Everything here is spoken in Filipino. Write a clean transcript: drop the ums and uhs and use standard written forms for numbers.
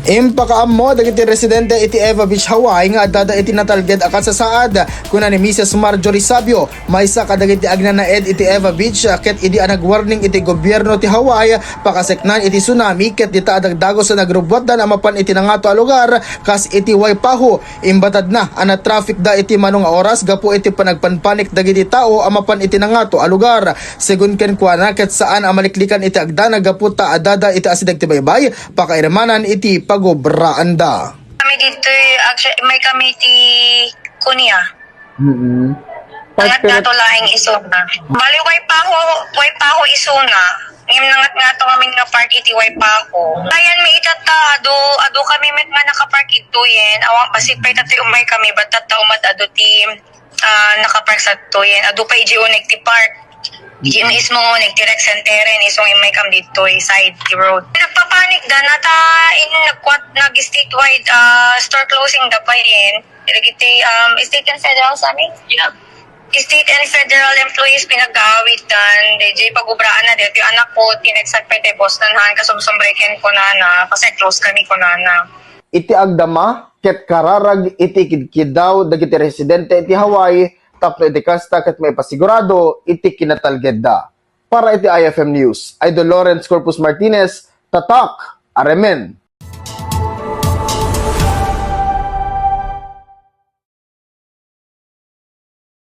Impakaammo dagiti residente iti 𝙆𝑼𝙎𝑗𝑎𝑉𝑐𝑠 nga adada iti natalged akat sa saad kuna ni Mrs. Marjorie Sabio maysa kadagiti agnanaed iti 𝙆𝑉𝑐𝑠 ket idi anag-warning iti gobyerno ti Hawaii pakaseknan iti tsunami ket dita adagdago sa nagrubwatan amapan iti nangato a lugar kas iti 𝙍𝙀𝙀𝙎𝙄𝑗𝑎𝑉𝑐𝑠 manung anatraffic da iti manung oras gapo iti panagpanpanik dagiti tao amapan iti nangato a lugar segun ken kuana ket saan amaliklikan iti agdana gapo ta adada iti asidag ti baybay pakairmanan iti pagobraanda. Kami dito, actually, may kami ti Kunia. Nangat nga to lahing isuna. Bali, 𝙍𝙀𝙀𝙎𝑗𝑎𝑉𝑐𝑠 isuna. Ngayon nangat nga to kami nga park iti 𝙍𝙀𝙀𝙀. Ayan, may itata, ado kami met nga nakapark ito yen. Awang pasig pa itata umay kami, ba't tata umad ado ti nakapark sa ito yen. Ado pa iji-unig ti park. Di mismo nagdirect centeren isong imay kam dito side the road. Nagpapanik da nata nag-statewide store closing da pa rin. Ilagiti state and federal sa amin? Yeah. State and federal employees pinag-aawit dan. DJ pagubraan na dito yung anak ko tinegsagpete boss nanhan kasumsumbreken ko na kasi close kami ko na. Iti agdama ket kararag iti kidkidaw dagiti residente iti Hawaii tapno iti kasta ket may pasigurado iti kinatalgedda. Para iti IFM News, Idol Lawrence Corpus Martinez, tatak, aremen.